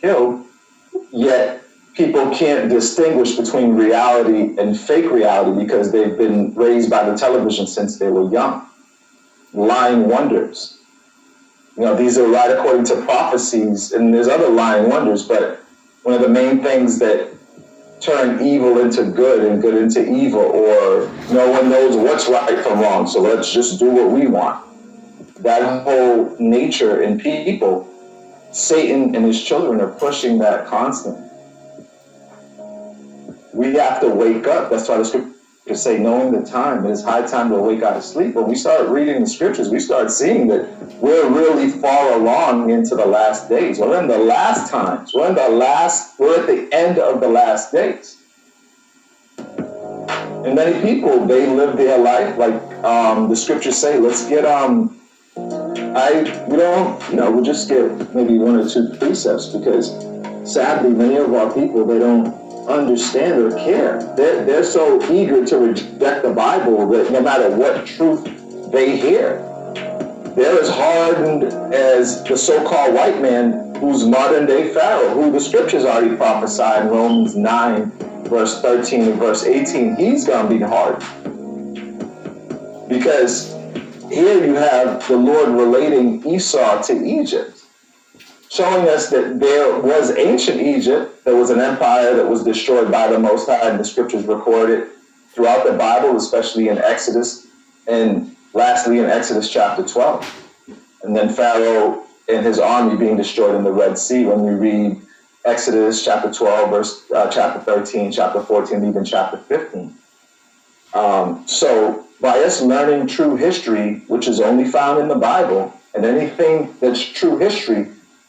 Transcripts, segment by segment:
killed, yet people can't distinguish between reality and fake reality because they've been raised by the television since they were young. Lying wonders. These are right according to prophecies, and there's other lying wonders, but one of the main things that turn evil into good and good into evil, or no one knows what's right from wrong, so let's just do what we want. That whole nature in people, Satan and his children are pushing that constantly. We have to wake up. That's why the scriptures say, knowing the time, it is high time to wake out of sleep. When we start reading the scriptures, we start seeing that we're really far along into the last days. We're in the last times. We're at the end of the last days. And many people, they live their life like the scriptures say, let's get, we'll just get maybe one or two precepts, because sadly, many of our people, they don't understand or care. They're so eager to reject the Bible that no matter what truth they hear, they're as hardened as the so-called white man who's modern day Pharaoh, who the scriptures already prophesied in Romans 9, verse 13 and verse 18, he's going to be hard. Because here you have the Lord relating Esau to Egypt, showing us that there was ancient Egypt. There was an empire that was destroyed by the Most High, and the scriptures record it throughout the Bible, especially in Exodus, and lastly in Exodus chapter 12. And then Pharaoh and his army being destroyed in the Red Sea when we read Exodus chapter 12, chapter 13, chapter 14, even chapter 15. So by us learning true history, which is only found in the Bible, and anything that's true history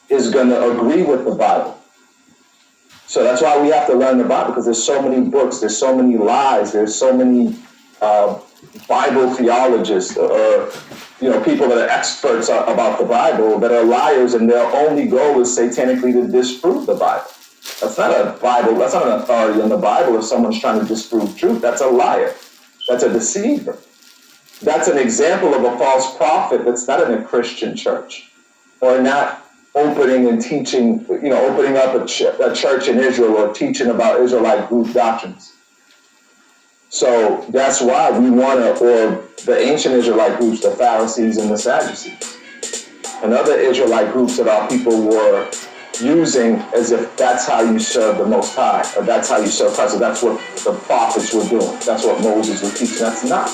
is going to agree with the Bible. So that's why we have to learn the Bible, because there's so many books, there's so many lies, there's so many Bible theologists or people that are experts about the Bible that are liars, and their only goal is satanically to disprove the Bible. That's not a Bible. That's not an authority in the Bible. If someone's trying to disprove truth, that's a liar. That's a deceiver. That's an example of a false prophet that's not in a Christian church, or not opening and teaching, opening up a church in Israel or teaching about Israelite group doctrines. So that's why we want to, or the ancient Israelite groups, the Pharisees and the Sadducees, and other Israelite groups that our people were using as if that's how you serve the Most High, or that's how you serve Christ, or that's what the prophets were doing. That's what Moses was teaching. That's not.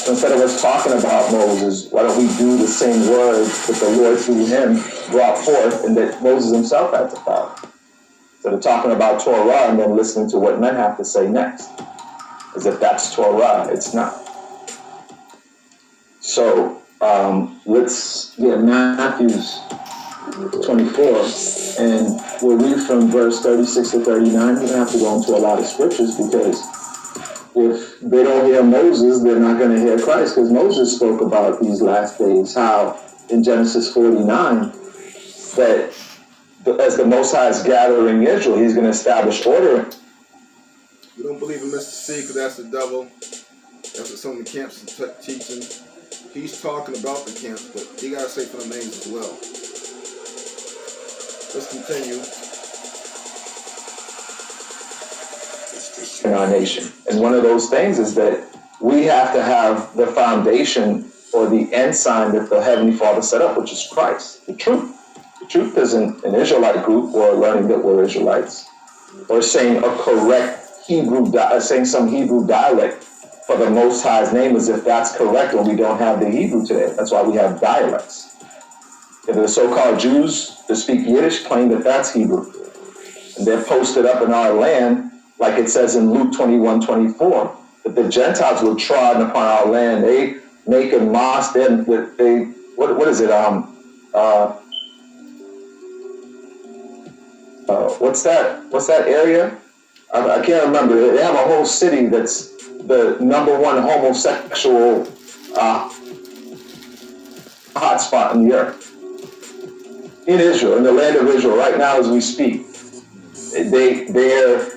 So instead of us talking about Moses, why don't we do the same words that the Lord through him brought forth and that Moses himself had to follow? Instead of talking about Torah and then listening to what men have to say next, as if that's Torah. It's not. So let's get Matthew's 24, and we'll read from verse 36 to 39. We don't have to go into a lot of scriptures, because if they don't hear Moses, they're not going to hear Christ, because Moses spoke about these last days, how in Genesis 49, that as the Most High is gathering Israel, he's going to establish order. We don't believe in Mr. C, because that's the devil. That's what some of the camps are teaching. He's talking about the camps, but he got to say for the names as well. Let's continue. In our nation. And one of those things is that we have to have the foundation or the ensign that the Heavenly Father set up, which is Christ, the truth. The truth isn't an Israelite group or learning that we're Israelites, or saying a correct Hebrew, saying some Hebrew dialect for the Most High's name as if that's correct when we don't have the Hebrew today. That's why we have dialects. If the so-called Jews that speak Yiddish claim that that's Hebrew, and they're posted up in our land, like it says in Luke 21:24, that the Gentiles were trodden upon our land. They make and moss them. What is it? What's that area? I can't remember. They have a whole city that's the number one homosexual hotspot in the earth. In Israel, in the land of Israel, right now as we speak. They're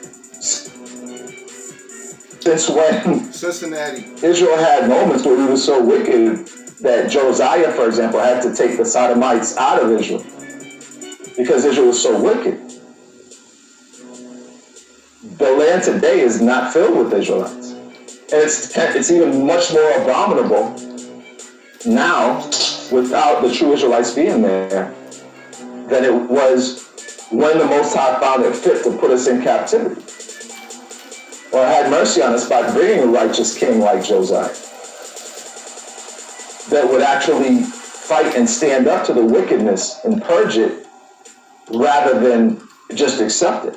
since when Cincinnati, Israel had moments where we were so wicked that Josiah, for example, had to take the Sodomites out of Israel. because Israel was so wicked. The land today is not filled with Israelites. And it's even much more abominable now without the true Israelites being there than it was when the Most High found it fit to put us in captivity, or had mercy on us by bringing a righteous king like Josiah that would actually fight and stand up to the wickedness and purge it rather than just accept it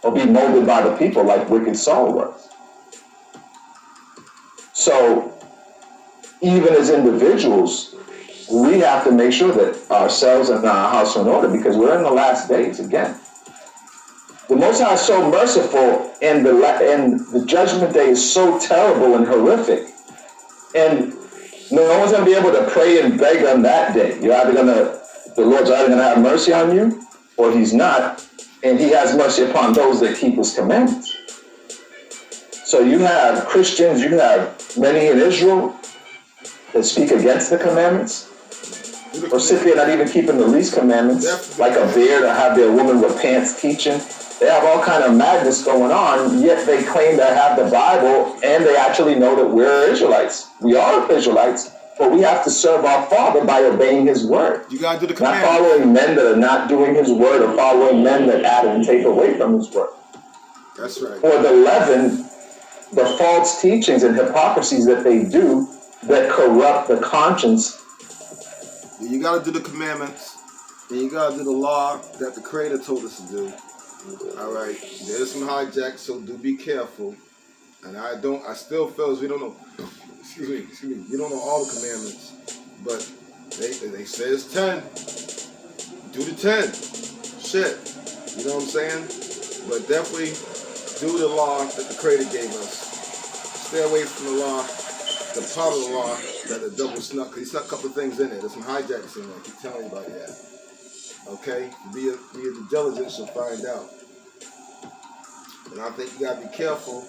or be molded by the people like wicked Saul was. So even as individuals, we have to make sure that ourselves and our house are in order, because we're in the last days again. The Most High is so merciful, and the judgment day is so terrible and horrific. And no one's going to be able to pray and beg on that day. The Lord's either going to have mercy on you, or he's not. And he has mercy upon those that keep his commandments. So you have Christians, you have many in Israel that speak against the commandments, or simply not even keeping the least commandments, like a bear to have their woman with pants teaching. They have all kind of madness going on, yet they claim to have the Bible, and they actually know that we're Israelites. We are Israelites, but we have to serve our Father by obeying his word. You gotta do the not commandments. following men that are not doing his word, or following men that add and take away from his word. That's right. Or the leaven, the false teachings and hypocrisies that they do that corrupt the conscience. You gotta do the commandments, and you gotta do the law that the Creator told us to do. All right, there's some hijacks, so do be careful. And I still feel as we don't know. Excuse me. We don't know all the commandments, but they say it's 10. Do the 10. Shit, you know what I'm saying? But definitely do the law that the Creator gave us. Stay away from the law, the part of the law that the devil snuck. He snuck a couple of things in there. There's some hijacks in there. I keep telling you about that. Okay, be the diligence, you'll find out. And I think you gotta be careful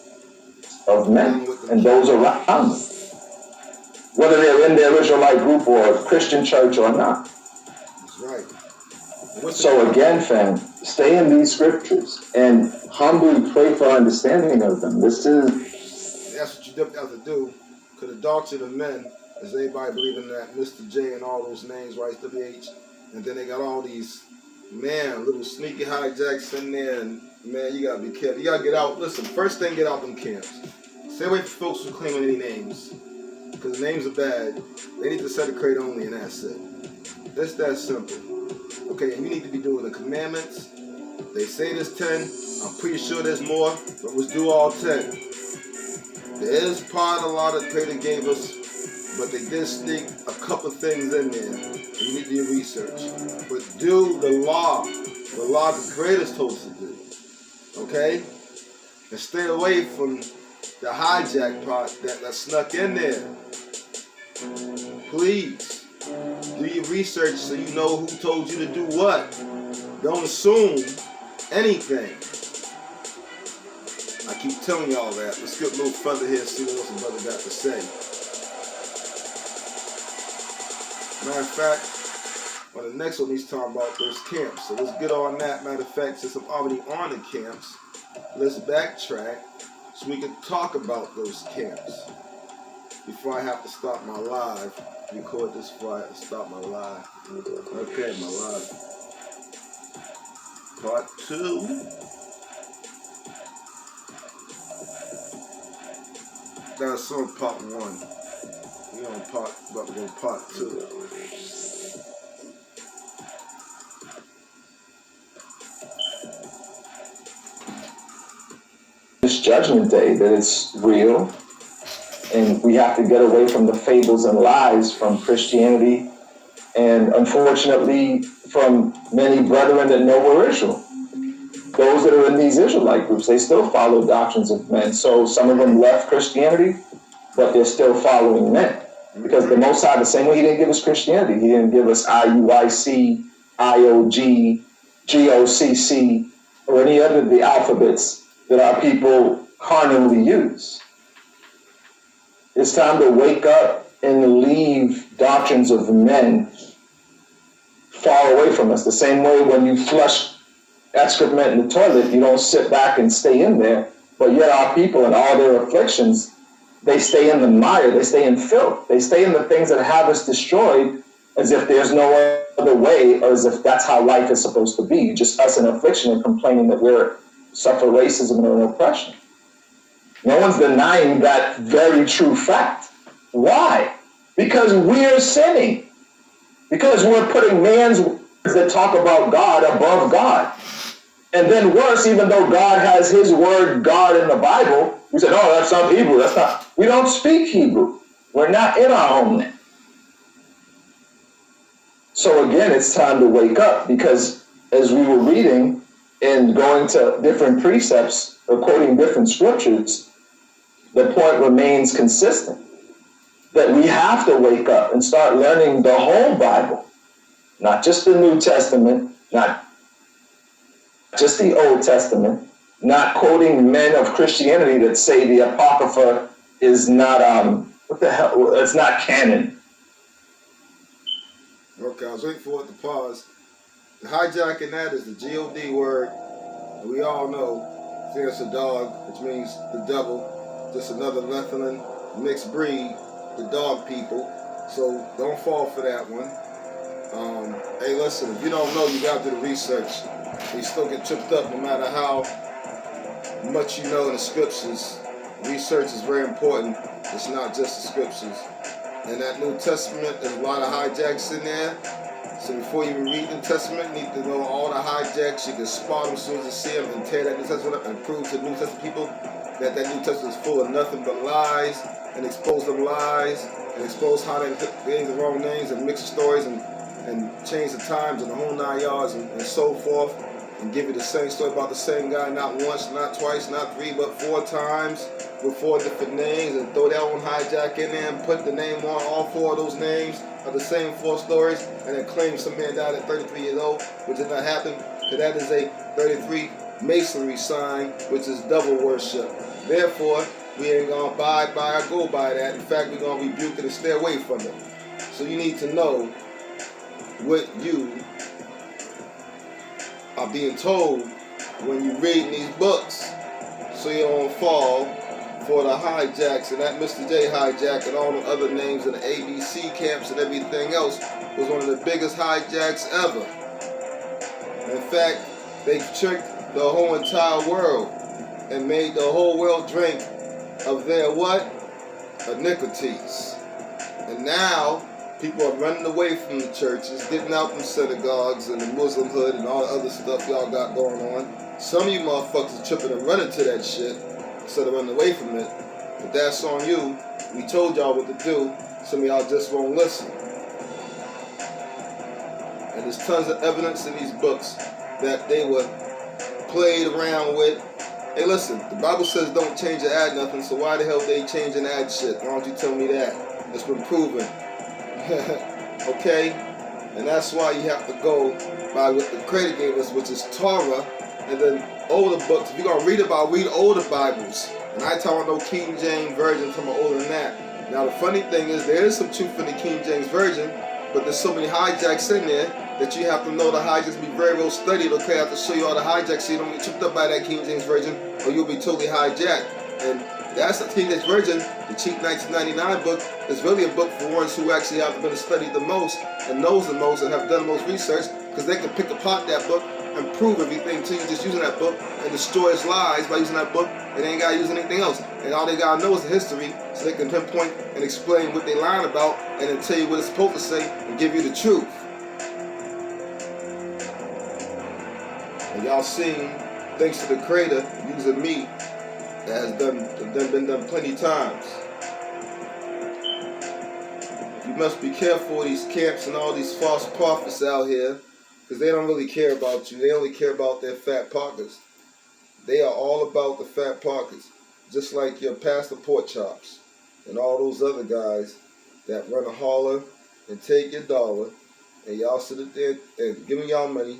Of men and those around them, whether they're in their Israelite group or a Christian church or not. That's right. So again, fam, stay in these scriptures and humbly pray for understanding of them. That's what you have to do, because the doctrine of men is everybody believing that Mr. J and all those names, right? WH, and then they got all these little sneaky hijacks in there, and man, you gotta be careful. You gotta get out. Listen, first thing, get out them camps. Stay away from folks who claim any names, because names are bad. They need to set a Creator only, and that's it. It's that simple. Okay, and you need to be doing the commandments. They say there's 10. I'm pretty sure there's more, but let's do all 10. There is part of the law that Creator gave us, but they did sneak a couple things in there. And you need to do your research. But do the law the Creator's told us to do. Okay? And stay away from the hijack part that snuck in there. Please. Do your research so you know who told you to do what. Don't assume anything. I keep telling y'all that. Let's get a little further here and see what else the brother got to say. Matter of fact, on the next one he's talking about those camps. So let's get on that. Matter of fact, since I'm already on the camps, let's backtrack so we can talk about those camps. Before I have to stop my live, record this before I have to stop my live. Okay, my live. Part 2. That's on part 1. We're about to go part 2. This judgment day, that it's real, and we have to get away from the fables and lies from Christianity, and unfortunately from many brethren that know we're Israel. Those that are in these Israelite groups, they still follow doctrines of men. So some of them left Christianity, but they're still following men. Because the Most High, the same way he didn't give us Christianity, he didn't give us IUIC, IOG, GOCC, or any other of the alphabets that our people carnally use. It's time to wake up and leave doctrines of men far away from us. The same way when you flush excrement in the toilet, you don't sit back and stay in there. But yet our people and all their afflictions, they stay in the mire, they stay in filth, they stay in the things that have us destroyed, as if there's no other way, or as if that's how life is supposed to be. Just us in affliction and complaining that we're suffer racism and oppression. No one's denying that very true fact. Why? Because we're sinning. Because we're putting man's words that talk about God above God. And then worse, even though God has his word, God, in the Bible, we said, oh, that's not Hebrew. That's not. We don't speak Hebrew. We're not in our homeland. So again, it's time to wake up, because as we were reading and going to different precepts or quoting different scriptures, the point remains consistent that we have to wake up and start learning the whole Bible, not just the New Testament, not just the Old Testament, not quoting men of Christianity that say the Apocrypha is not, it's not canon. Okay, I was waiting for it to pause. The hijacking that is the G-O-D word. And we all know it's a dog, which means the devil. Just another Nephilim mixed breed, the dog people. So don't fall for that one. Hey, listen, if you don't know, you got to do the research. You still get tripped up no matter how much you know in the scriptures. Research is very important. It's not just the scriptures. In that New Testament, there's a lot of hijacks in there. So before you even read the New Testament, you need to know all the hijacks. You can spot them as soon as you see them and tear that New Testament up and prove to New Testament people that that New Testament is full of nothing but lies, and expose them lies, and expose how they gave the wrong names and mix the stories and change the times and the whole 9 yards and so forth, and give you the same story about the same guy, not once, not twice, not 3, but 4 times with 4 different names, and throw that one hijack in there and put the name on all 4 of those names of the same 4 stories, and then claim some man died at 33 years old, which did not happen, because that is a 33 masonry sign, which is devil worship. Therefore, we ain't going to abide by or go by that. In fact, we're going to rebuke it and stay away from it. So you need to know what you are being told when you're reading these books, so you don't fall for the hijacks. And that Mr. J hijack and all the other names of the ABC camps and everything else was one of the biggest hijacks ever. In fact, they tricked the whole entire world and made the whole world drink of their what? Iniquities. And now people are running away from the churches, getting out from synagogues and the Muslim hood and all the other stuff y'all got going on. Some of you motherfuckers are tripping and running to that shit instead of running away from it. But that's on you. We told y'all what to do. Some of y'all just won't listen. And there's tons of evidence in these books that they were played around with. Hey, listen, the Bible says don't change or add nothing, so why the hell they change and add shit? Why don't you tell me that? It's been proven. Okay? And that's why you have to go by what the Creator gave us, which is Torah, and then older books. If you're going to read about, read older Bibles. And I ain't talking about no King James Version, I'm talking about older than that. Now, the funny thing is, there is some truth in the King James Version, but there's so many hijacks in there that you have to know the hijacks, be very well studied. Okay, I have to show you all the hijacks so you don't get tripped up by that King James Version, or you'll be totally hijacked. And that's the King James Version, the cheap 1999 book, is really a book for ones who actually have been studied the most and knows the most and have done the most research, because they can pick apart that book and prove everything to you just using that book and destroy his lies by using that book, and they ain't got to use anything else. And all they got to know is the history, so they can pinpoint and explain what they lying about and then tell you what it's supposed to say and give you the truth. And y'all seen, thanks to the Creator, using me, that has been done plenty times. You must be careful of these camps and all these false prophets out here, because they don't really care about you. They only care about their fat pockets. They are all about the fat pockets, just like your Pastor Pork Chops and all those other guys that run a holler and take your dollar, and y'all sit there and give me y'all money,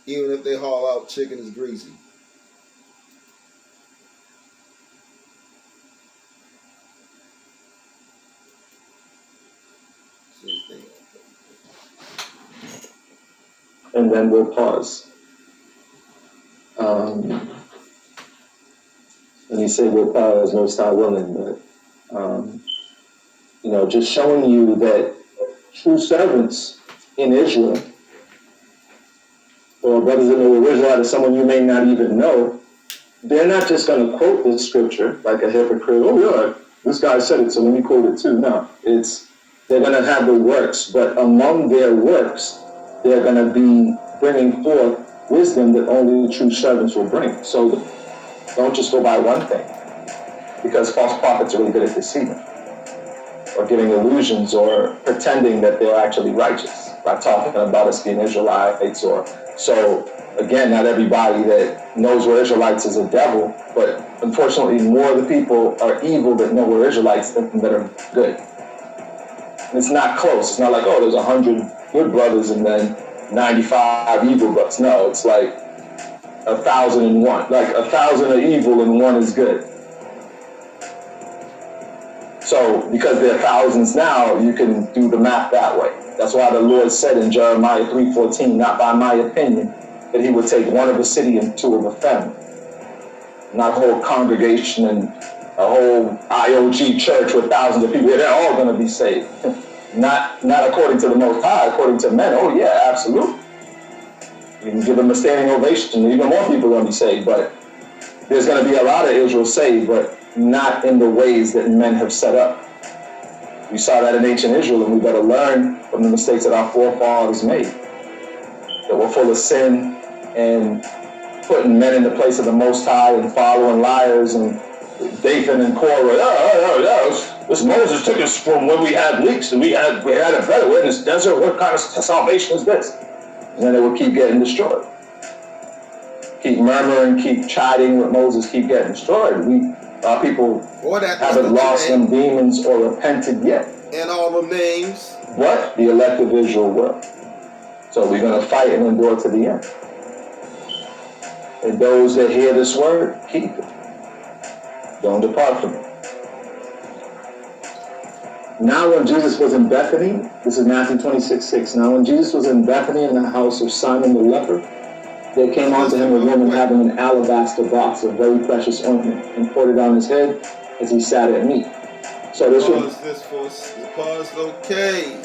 even if they haul out chicken is greasy. and then we'll pause. When you say we'll pause, Most High willing, but just showing you that true servants in Israel, or brothers in the Israel, or someone you may not even know, they're not just going to quote this scripture like a hypocrite. Oh yeah, this guy said it, so let me quote it too. No, they're going to have the works, but among their works, they're going to be bringing forth wisdom that only the true servants will bring. So don't just go by one thing, because false prophets are really good at deceiving, or giving illusions, or pretending that they're actually righteous by talking about us being Israelites. Or so again, not everybody that knows we're Israelites is a devil, but unfortunately more of the people are evil that know we're Israelites than that are good. And it's not close. It's not like, oh, there's 100 good brothers and then 95 evil brothers. No, it's like 1,001. Like 1,000 are evil and one is good. So because there are thousands now, you can do the math that way. That's why the Lord said in Jeremiah 3:14, not by my opinion, that he would take one of a city and two of a family. Not a whole congregation and a whole IOG church with thousands of people. They're all going to be saved. Not according to the Most High, according to men. Oh yeah, absolutely. You can give them a standing ovation. Even more people are going to be saved. But there's going to be a lot of Israel saved, but not in the ways that men have set up. We saw that in ancient Israel, and we better learn from the mistakes that our forefathers made, that were full of sin and putting men in the place of the Most High and following liars and Dathan and Korah. This Moses took us from when we had leeks and we had it better. We're in this desert. What kind of salvation is this? And then they would keep getting destroyed. Keep murmuring, keep chiding with Moses, keep getting destroyed. Our people haven't lost them demons or repented yet. And all the names. But the elect of Israel will. So we're going to fight and endure to the end. And those that hear this word, keep it. Don't depart from it. Now when Jesus was in Bethany, this is Matthew 26:6. Now when Jesus was in Bethany in the house of Simon the leper, there came unto him a woman having an alabaster box of very precious ointment, and poured it on his head as he sat at meat. So this was pause. Okay.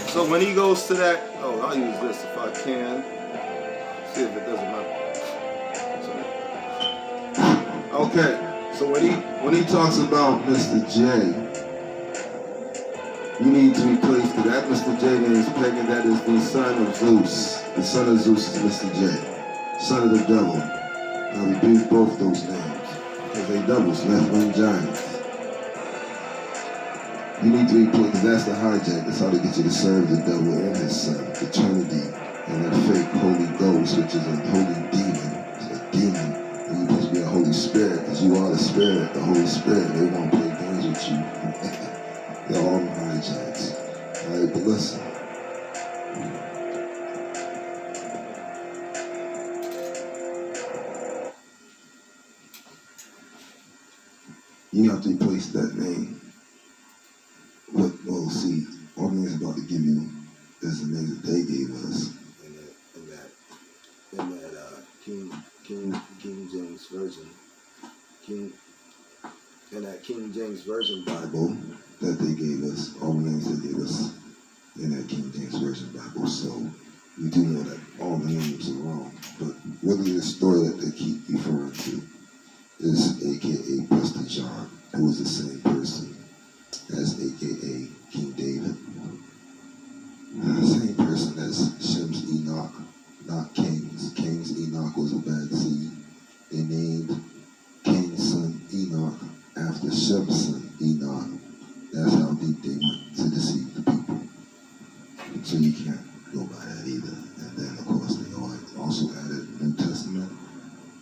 So when he goes to that, I'll use this if I can. See if it doesn't matter. Okay. So when he talks about Mr. J, you need to replace that Mr. J name is pagan. That is the son of Zeus. The son of Zeus is Mr. J. Son of the devil. I rebuke both those names because they doubles, Nephilim giants. You need to replace, because that's the hijack. That's how they get you to serve the devil and his son, the Trinity, and that fake Holy Ghost, which is a holy demon. It's a demon. And you're supposed to be a Holy Spirit, because you are the Spirit, the Holy Spirit. They won't play games with you. They're all hijacks. All right, but listen. You have to replace that name. See, all the names about to give you is the names that they gave us. In that King James Version. In that King James Version Bible that they gave us, all the names they gave us in that King James Version Bible. So we do know that all the names are wrong. But really the story that they keep referring to is a.k.a. Pastor John, who is the same person as a.k.a. King David. The same person as Shem's Enoch, not King's. King's Enoch was a bad seed. They named King's son Enoch after Shem's son Enoch. That's how deep they went to deceive the people. So you can't go by that either. And then of course they also added New Testament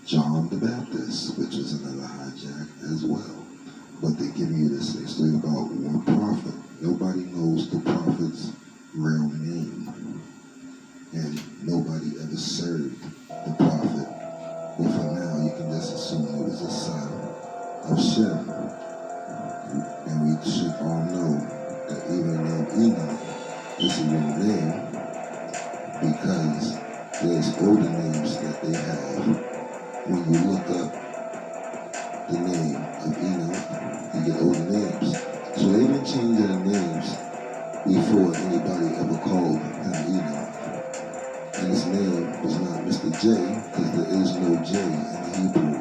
John the Baptist, which is another hijack as well. But they give you this story about one prophet. Nobody knows the prophet's real name. And nobody ever served the prophet. But for now, you can just assume it was a son of Shem. And we should all know that even the name Enoch is a real name because there's older names that they have. When you look up the name of Enoch, you get older names. So they've been changing the names before anybody ever called him Enoch. And his name was not Mr. J, because there is no J in Hebrew.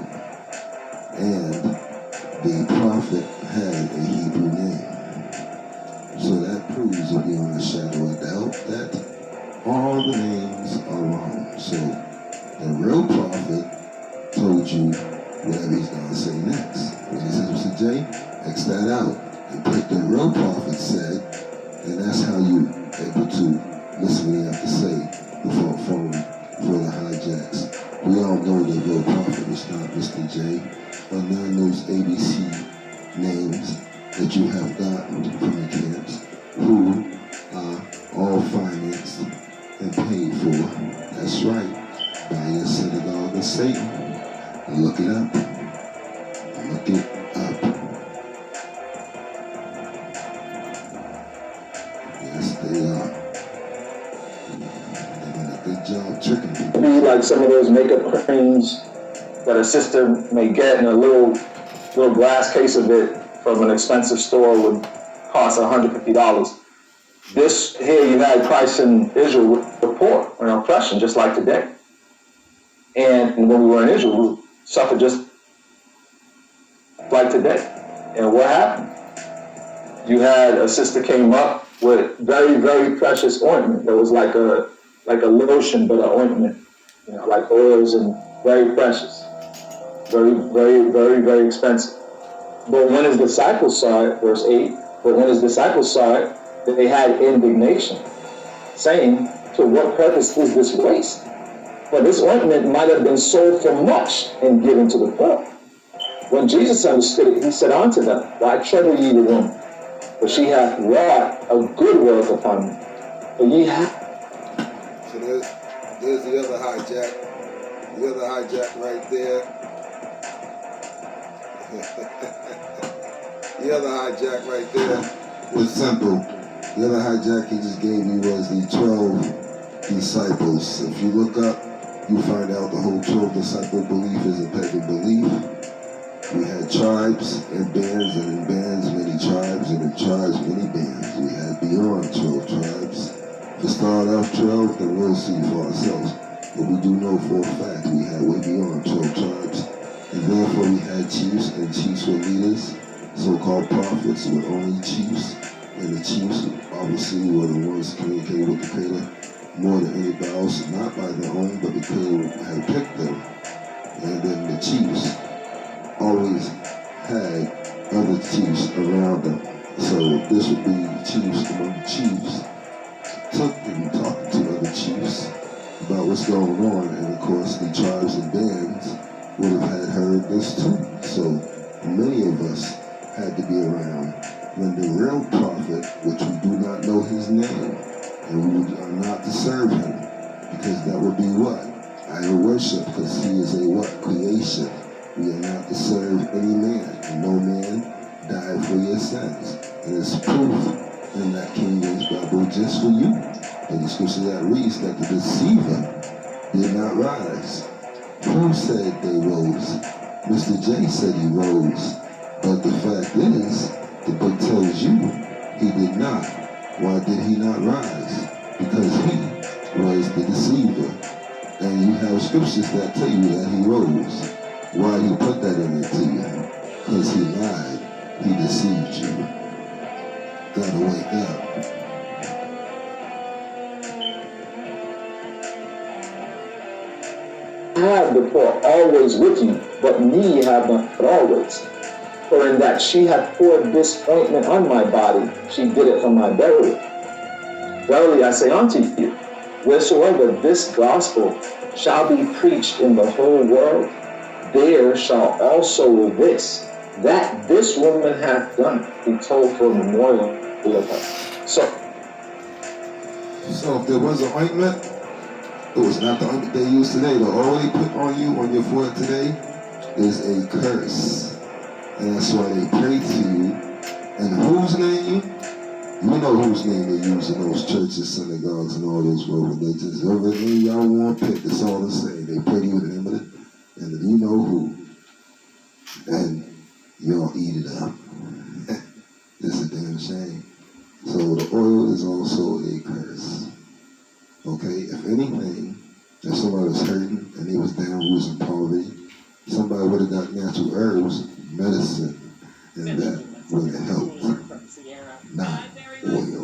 And the prophet had a Hebrew name. So that proves beyond a shadow of doubt that all the names are wrong. So the real prophet told you whatever he's going to say next. When he says Mr. J, X that out. And what the real prophet said, and that's how you able to listen what you have to say before falling for the hijacks. We all know the real prophet was not Mr. J, but none of those ABC names that you have gotten from the camps, who are all financed and paid for. That's right, by your synagogue of Satan. Look it up. Look it up. Yes, they are. They're doing a good job tricking people. Be like some of those makeup creams that a sister may get in a little glass case of it from an expensive store would cost $150. This here, United Christ in Israel were poor and oppression, just like today. And when we were in Israel, we suffered just like today. And what happened? You had a sister came up with very, very precious ointment that was like a lotion, but an ointment, like oils, and very precious, very, very, very, very expensive. But when his disciples saw it, verse 8, but when his disciples saw it, they had indignation, saying, to what purpose is this waste? For this ointment might have been sold for much and given to the poor. When Jesus understood it, he said unto them, why trouble ye the woman? For she hath wrought a good work upon me. For ye have... So there's the other hijack. The other hijack right there. The other hijack right there. Was simple. The other hijack he just gave you was the 12 disciples. If you look up, you find out the whole 12 disciple belief is a pagan belief. We had tribes and bands, and in bands many tribes, and in tribes many bands. We had beyond 12 tribes. To start off 12, then we'll see for ourselves. But we do know for a fact we had way beyond 12 tribes. And therefore we had chiefs, and chiefs were leaders. So-called prophets were only chiefs. And the chiefs obviously were the ones communicating with the Creator more than anybody else, not by their own, but the Creator had picked them. And then the chiefs always had other chiefs around them. So this would be chiefs among the chiefs. Took and talked to other chiefs about what's going on, and of course the tribes and bands would have had heard this too. So many of us had to be around when the real prophet, which we do not know his name, and we are not to serve him, because that would be what? Idol worship, because he is a what? Creation. We are not to serve any man, and no man died for your sins. And it's proof in that King James Bible just for you. And the scripture that reads that the deceiver did not rise. Who said they rose? Mr. J said he rose. But the fact is, the book tells you he did not. Why did he not rise? Because he was the deceiver. And you have scriptures that tell you that he rose. Why he put that in it to you? Because he lied. He deceived you. Gotta wake up. Have the poor always with you, but me have not always. For in that she hath poured this ointment on my body, she did it for my burial. Verily I say unto you, wheresoever this gospel shall be preached in the whole world, there shall also that this woman hath done, be told for a memorial of her. So if there was an ointment, it was not the ointment they use today. The oil they put on you on your forehead today is a curse. And that's why they pray to you. In whose name? You know whose name they use in those churches, synagogues, and all those world religions. Everything y'all want to pick, it's all the same. They pray to you in the name of it, and you know who. And y'all eat it up. It's a damn shame. So the oil is also a curse. Okay, if anything, if somebody was hurting and they was down losing poverty, somebody would have got natural herbs, medicine, and that would have helped, not oil.